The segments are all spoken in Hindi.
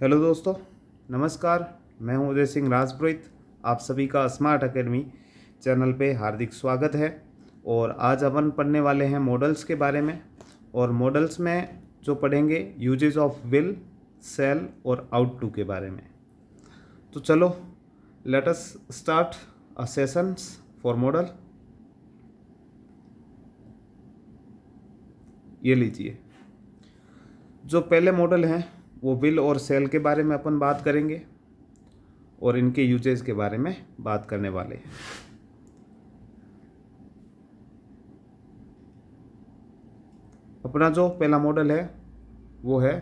हेलो दोस्तों, नमस्कार। मैं हूं उदय सिंह राजपुरोहित। आप सभी का स्मार्ट एकेडमी चैनल पे हार्दिक स्वागत है। और आज अपन पढ़ने वाले हैं मॉडल्स के बारे में। और मॉडल्स में जो पढ़ेंगे यूजेस ऑफ विल, सेल और आउट टू के बारे में। तो चलो let us start a sessions for model. ये लीजिए, जो पहले मॉडल हैं वो विल और सेल के बारे में अपन बात करेंगे और इनके यूजेस के बारे में बात करने वाले हैं। अपना जो पहला मॉडल है वो है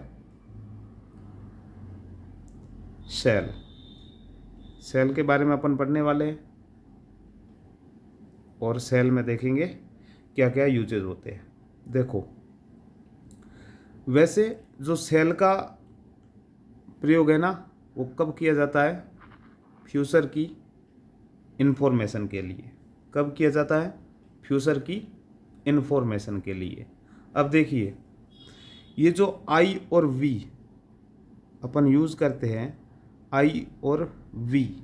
सेल। सेल के बारे में अपन पढ़ने वाले हैं और सेल में देखेंगे क्या क्या यूजेस होते हैं। देखो, वैसे जो सेल का प्रयोग है ना, वो कब किया जाता है? फ्यूचर की इंफॉर्मेशन के लिए। कब किया जाता है? फ्यूचर की इंफॉर्मेशन के लिए। अब देखिए, ये जो आई और वी अपन यूज़ करते हैं, आई और वी,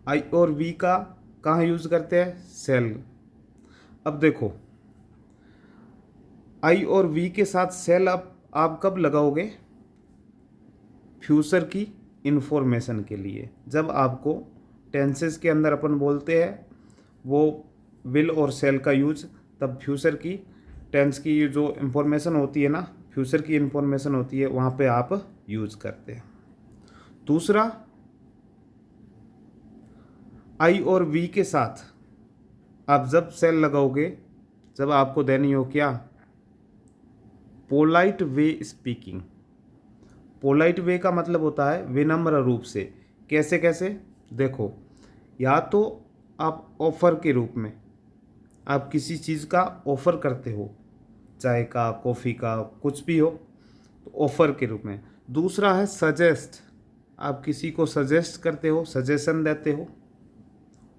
आई और वी का कहाँ यूज़ करते हैं? सेल। अब देखो, आई और वी के साथ सेल आप कब लगाओगे? फ्यूचर की इंफॉर्मेशन के लिए। जब आपको टेंसेस के अंदर अपन बोलते हैं वो विल और सेल का यूज, तब फ्यूचर की टेंस की जो इंफॉर्मेशन होती है ना, फ्यूचर की इंफॉर्मेशन होती है, वहाँ पे आप यूज करते हैं। दूसरा, आई और वी के साथ आप जब सेल लगाओगे, जब आपको देनी हो क्या? Polite way speaking. Polite way का मतलब होता है विनम्र रूप से। कैसे कैसे? देखो, या तो आप ऑफ़र के रूप में, आप किसी चीज़ का ऑफ़र करते हो, चाय का, कॉफ़ी का, कुछ भी हो, तो ऑफ़र के रूप में। दूसरा है सजेस्ट, आप किसी को सजेस्ट करते हो, सजेशन देते हो।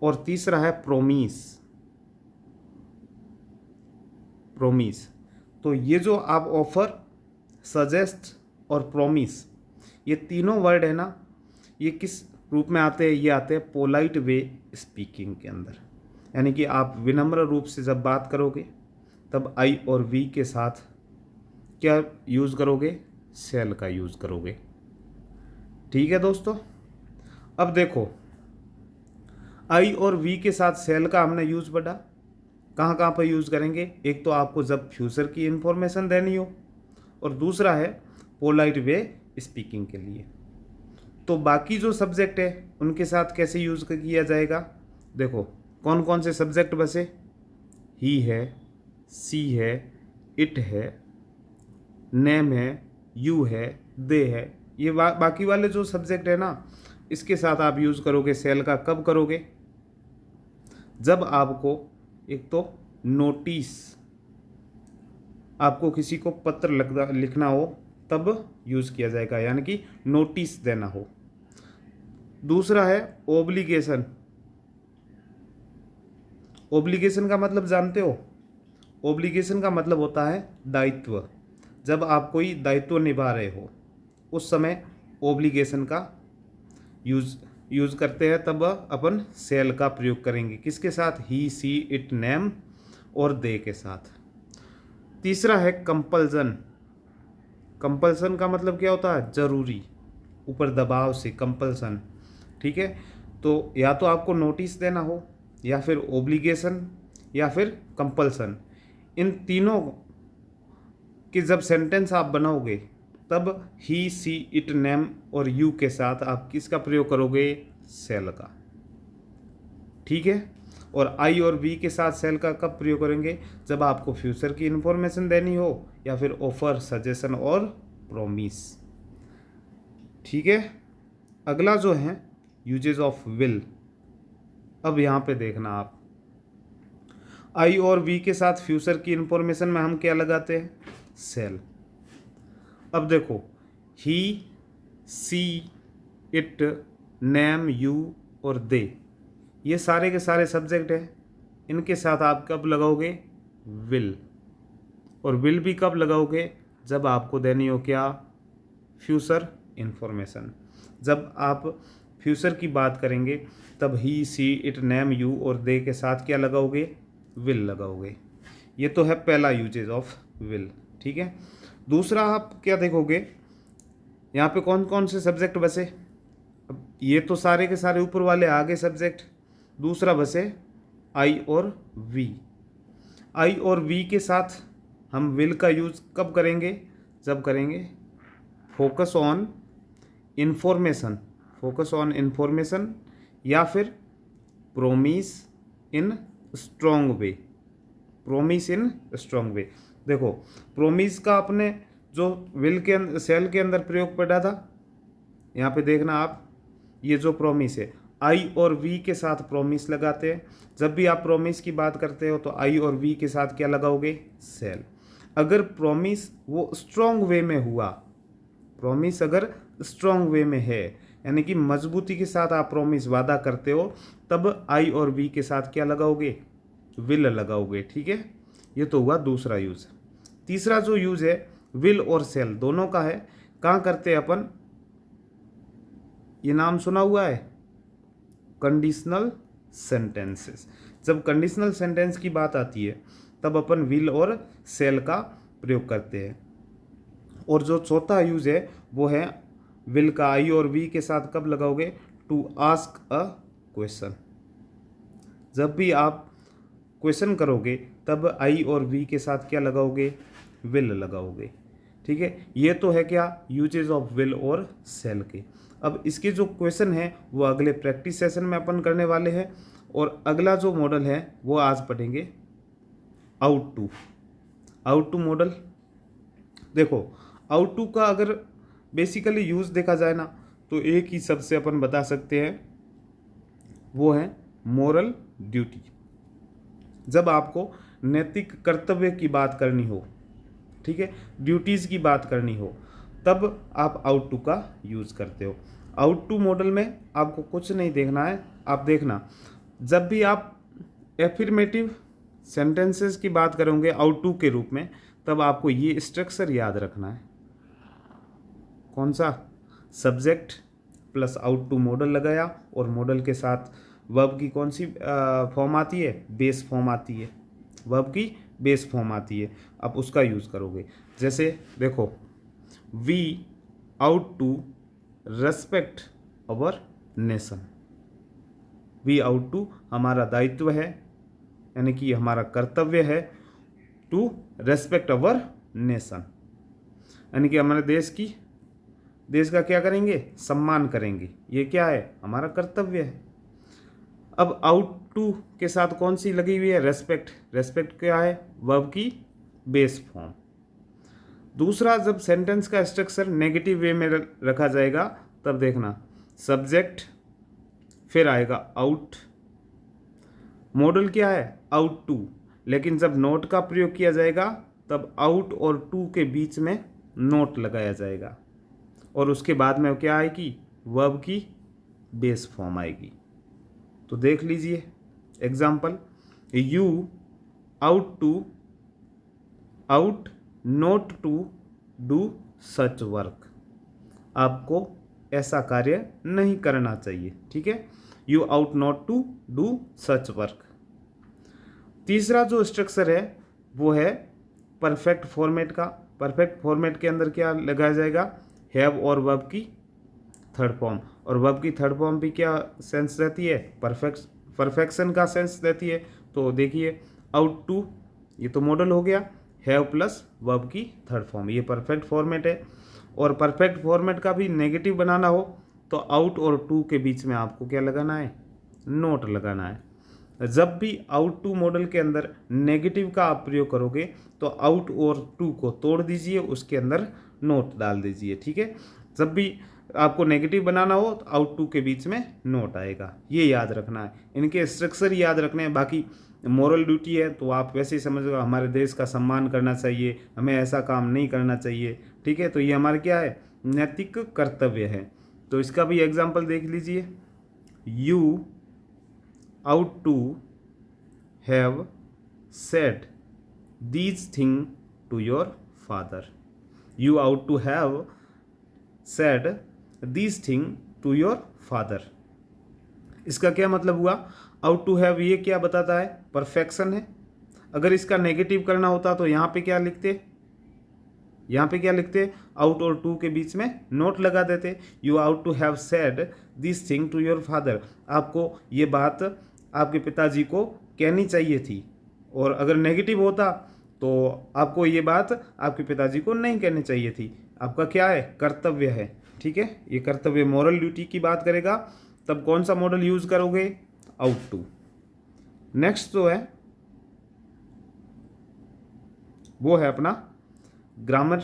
और तीसरा है प्रोमिस। प्रोमिस, तो ये जो आप ऑफ़र, सजेस्ट और प्रोमिस, ये तीनों वर्ड है ना, ये किस रूप में आते हैं? ये आते हैं पोलाइट वे स्पीकिंग के अंदर। यानी कि आप विनम्र रूप से जब बात करोगे, तब आई और वी के साथ क्या यूज़ करोगे? सेल का यूज़ करोगे। ठीक है दोस्तों। अब देखो, आई और वी के साथ सेल का हमने यूज़ पढ़ा। कहाँ कहाँ पर यूज़ करेंगे? एक तो आपको जब फ्यूचर की इंफॉर्मेशन देनी हो, और दूसरा है पोलाइट वे स्पीकिंग के लिए। तो बाकी जो सब्जेक्ट है उनके साथ कैसे यूज़ किया जाएगा? देखो, कौन कौन से सब्जेक्ट बसे? ही है, सी है, इट है, नेम है, यू है, दे है। ये बाकी वाले जो सब्जेक्ट है ना, इसके साथ आप यूज़ करोगे सेल का। कब करोगे? जब आपको एक तो नोटिस, आपको किसी को पत्र लिखना हो, तब यूज़ किया जाएगा, यानी कि नोटिस देना हो। दूसरा है ओब्लिगेशन। ओब्लिगेशन का मतलब जानते हो? ओब्लिगेशन का मतलब होता है दायित्व। जब आप कोई दायित्व निभा रहे हो, उस समय ओब्लिगेशन का यूज़ करते हैं, तब अपन सेल का प्रयोग करेंगे। किसके साथ? ही, सी, इट, नेम और दे के साथ। तीसरा है कंपल्सन। कंपल्सन का मतलब क्या होता है? जरूरी, ऊपर दबाव से, कंपल्सन। ठीक है, तो या तो आपको नोटिस देना हो, या फिर ओब्लिगेशन, या फिर कंपल्सन। इन तीनों कि जब सेंटेंस आप बनाओगे, तब ही, सी, इट, नेम और यू के साथ आप किसका प्रयोग करोगे? सेल का। ठीक है। और आई और वी के साथ सेल का कब प्रयोग करेंगे? जब आपको फ्यूचर की इंफॉर्मेशन देनी हो, या फिर ऑफर, सजेशन और प्रोमिस। ठीक है। अगला जो है यूजेस ऑफ विल। अब यहाँ पे देखना आप, आई और वी के साथ फ्यूचर की इंफॉर्मेशन में हम क्या लगाते हैं? सेल। अब देखो, ही, सी, इट, नेम, यू और दे, ये सारे के सारे सब्जेक्ट हैं। इनके साथ आप कब लगाओगे? विल। और विल भी कब लगाओगे? जब आपको देनी हो क्या? Future information. जब आप फ्यूचर की बात करेंगे तब ही, सी, इट, नेम, यू और दे के साथ क्या लगाओगे? विल लगाओगे। ये तो है पहला यूजेज ऑफ विल, ठीक है। दूसरा आप क्या देखोगे, यहाँ पे कौन कौन से सब्जेक्ट बसे? अब ये तो सारे के सारे ऊपर वाले आगे सब्जेक्ट। दूसरा बसे आई और वी। आई और वी के साथ हम विल का यूज कब करेंगे? जब करेंगे focus on information, focus on information, या फिर प्रोमिस इन स्ट्रॉन्ग वे, प्रोमिस इन स्ट्रॉन्ग वे। देखो, प्रोमिस का आपने जो विल के अंदर, सेल के अंदर प्रयोग पढ़ा था, यहाँ पे देखना आप, ये जो प्रोमिस है, आई और वी के साथ प्रोमिस लगाते हैं। जब भी आप प्रोमिस की बात करते हो तो आई और वी के साथ क्या लगाओगे? सेल। अगर प्रोमिस वो स्ट्रॉन्ग वे में हुआ, प्रोमिस अगर स्ट्रॉन्ग वे में है, यानी कि मजबूती के साथ आप प्रोमिस वादा करते हो, तब आई और वी के साथ क्या लगाओगे? विल लगाओगे, ठीक है। ये तो हुआ दूसरा यूज। तीसरा जो यूज है विल और सेल दोनों का है, कहाँ करते हैं अपन? ये नाम सुना हुआ है, कंडीशनल सेंटेंसेस। जब कंडीशनल सेंटेंस की बात आती है तब अपन विल और सेल का प्रयोग करते हैं। और जो चौथा यूज है वो है विल का आई और वी के साथ कब लगाओगे? To ask a question. जब भी आप क्वेश्चन करोगे तब आई और वी के साथ क्या लगाओगे? विल लगाओगे, ठीक है। ये तो है क्या? यूजेज ऑफ विल और सेल के। अब इसके जो क्वेश्चन है वो अगले प्रैक्टिस सेशन में अपन करने वाले हैं, और अगला जो मॉडल है वो आज पढ़ेंगे ought to. Ought to model, देखो आउट टू का अगर बेसिकली यूज देखा जाए ना, तो एक ही सबसे अपन बता सकते हैं, वो है मोरल ड्यूटी। जब आपको नैतिक कर्तव्य की बात करनी हो, ठीक है, ड्यूटीज की बात करनी हो, तब आप आउट टू का यूज करते हो। आउट टू मॉडल में आपको कुछ नहीं देखना है, आप देखना जब भी आप एफर्मेटिव सेंटेंसेस की बात करोगे आउट टू के रूप में, तब आपको ये स्ट्रक्चर याद रखना है। कौन सा? Subject plus ought to model लगाया, और मॉडल के साथ वर्ब की कौन सी फॉर्म आती है? बेस फॉर्म आती है, वर्ब की बेस फॉर्म आती है, आप उसका यूज़ करोगे। जैसे देखो, we ought to respect our nation. We ought to हमारा दायित्व है, यानी कि हमारा कर्तव्य है, टू रेस्पेक्ट अवर नेशन, यानी कि हमारे देश का क्या करेंगे? सम्मान करेंगे। ये क्या है? हमारा कर्तव्य है। अब आउट टू के साथ कौन सी लगी हुई है? रेस्पेक्ट। रेस्पेक्ट क्या है? वर्ब की बेस फॉर्म। दूसरा, जब सेंटेंस का स्ट्रक्चर नेगेटिव वे में रखा जाएगा तब देखना, सब्जेक्ट फिर आएगा आउट, मॉडल क्या है? आउट टू, लेकिन जब नोट का प्रयोग किया जाएगा तब आउट और टू के बीच में नोट लगाया जाएगा, और उसके बाद में क्या आएगी? वर्ब की बेस फॉर्म आएगी। तो देख लीजिए example, you ought not to do such work. आपको ऐसा कार्य नहीं करना चाहिए, ठीक है। You ought not to do such work. तीसरा जो स्ट्रक्चर है वो है परफेक्ट फॉर्मेट का। परफेक्ट फॉर्मेट के अंदर क्या लगाया जाएगा? हैव और वर्ब की थर्ड फॉर्म, और वर्ब की थर्ड फॉर्म भी क्या सेंस रहती है? परफेक्शन का सेंस रहती है। तो देखिए, आउट टू ये तो मॉडल हो गया, हैव प्लस वर्ब की थर्ड फॉर्म, ये परफेक्ट फॉर्मेट है। और परफेक्ट फॉर्मेट का भी नेगेटिव बनाना हो तो आउट और टू के बीच में आपको क्या लगाना है? नोट लगाना है। जब भी आउट टू मॉडल के अंदर नेगेटिव का आप प्रयोग करोगे तो आउट और टू को तोड़ दीजिए, उसके अंदर नोट डाल दीजिए, ठीक है। जब भी आपको नेगेटिव बनाना हो तो आउट टू के बीच में नोट आएगा, ये याद रखना है। इनके स्ट्रक्चर याद रखने हैं। बाकी मोरल ड्यूटी है तो आप वैसे ही समझ लो, हमारे देश का सम्मान करना चाहिए, हमें ऐसा काम नहीं करना चाहिए, ठीक है। तो ये हमारा क्या है? नैतिक कर्तव्य है। तो इसका भी एग्जाम्पल देख लीजिए, you ought to have said these thing to your father. You ought to have said this thing to your father. इसका क्या मतलब हुआ? आउट टू हैव ये क्या बताता है? परफेक्शन है। अगर इसका नेगेटिव करना होता तो यहाँ पे क्या लिखते? यहाँ पे क्या लिखते? आउट और टू के बीच में नोट लगा देते। You ought to have said this thing to your father. आपको ये बात आपके पिताजी को कहनी चाहिए थी। और अगर नेगेटिव होता तो आपको ये बात आपके पिताजी को नहीं कहनी चाहिए थी। आपका क्या है? कर्तव्य है। ठीक है, ये कर्तव्य मॉरल ड्यूटी की बात करेगा। तब कौन सा मॉडल यूज करोगे? Ought to. नेक्स्ट जो है वो है अपना ग्रामर।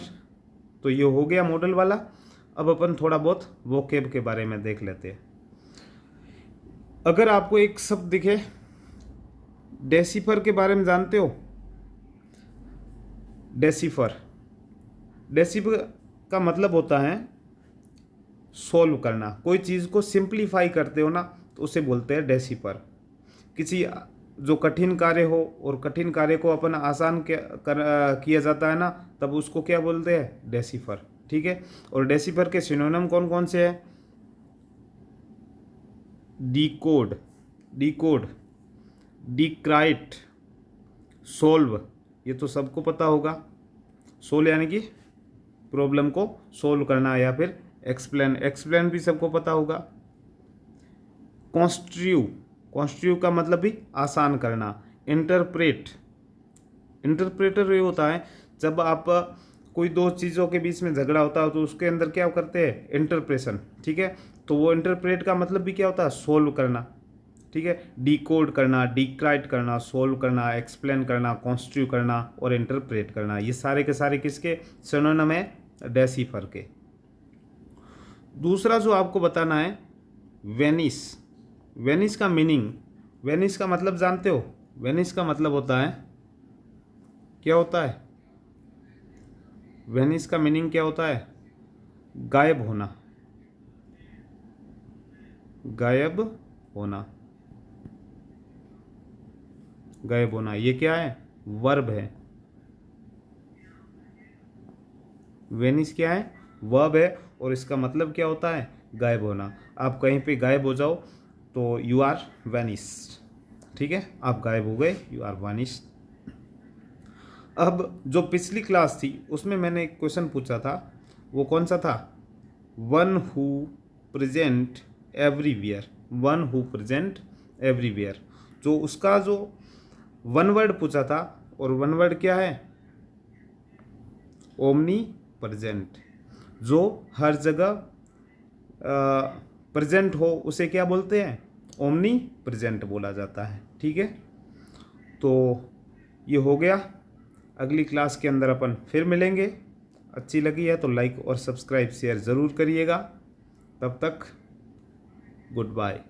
तो ये हो गया मॉडल वाला। अब अपन थोड़ा बहुत वोकेब के बारे में देख लेते हैं। अगर आपको एक शब्द दिखे, डेसिफर के बारे में जानते हो? डेसिफर, डेसिफर का मतलब होता है सोल्व करना। कोई चीज़ को सिंप्लीफाई करते हो ना, तो उसे बोलते हैं डेसिफर। किसी जो कठिन कार्य हो और कठिन कार्य को अपन आसान किया जाता है ना, तब उसको क्या बोलते हैं? डेसिफर। ठीक है, और डेसिफर के सिनोनिम कौन कौन से हैं? डिकोड, डिकोड, डिक्राइट, सोल्व, ये तो सबको पता होगा। सोल्व यानी कि प्रॉब्लम को सोल्व करना, या फिर एक्सप्लेन, एक्सप्लेन भी सबको पता होगा। कॉन्स्ट्रिव, कॉन्स्ट्रिव का मतलब भी आसान करना। इंटरप्रेट, इंटरप्रेटर ये होता है जब आप कोई दो चीज़ों के बीच में झगड़ा होता है तो उसके अंदर क्या करते हैं? इंटरप्रेशन। ठीक है, तो वो इंटरप्रेट का मतलब भी क्या होता है? सोल्व करना। ठीक है, डिकोड करना, डिक्राइट करना, सोल्व करना, एक्सप्लेन करना, कॉन्स्ट्रिव करना और इंटरप्रेट करना, ये सारे के सारे किसके सिनोनिम है? डेसिफर के। दूसरा जो आपको बताना है, वेनिस। वेनिस का मीनिंग, वेनिस का मतलब जानते हो? वेनिस का मतलब होता है, क्या होता है? वेनिस का मीनिंग क्या होता है? गायब होना, गायब होना, गायब होना। ये क्या है? वर्ब है। वेनिस क्या है? वर्ब है, और इसका मतलब क्या होता है? गायब होना। आप कहीं पे गायब हो जाओ तो यू आर वेनिस्ड। ठीक है, आप गायब हो गए, यू आर वेनिस्ड। अब जो पिछली क्लास थी उसमें मैंने एक क्वेश्चन पूछा था, वो कौन सा था? One who present everywhere, one who present everywhere. जो उसका जो वन वर्ड पूछा था, और वन वर्ड क्या है? Omni present. जो हर जगह प्रेजेंट हो उसे क्या बोलते हैं? ओमनी प्रेजेंट बोला जाता है। ठीक है, तो ये हो गया। अगली क्लास के अंदर अपन फिर मिलेंगे। अच्छी लगी है तो लाइक और सब्सक्राइब शेयर ज़रूर करिएगा। तब तक गुड बाय।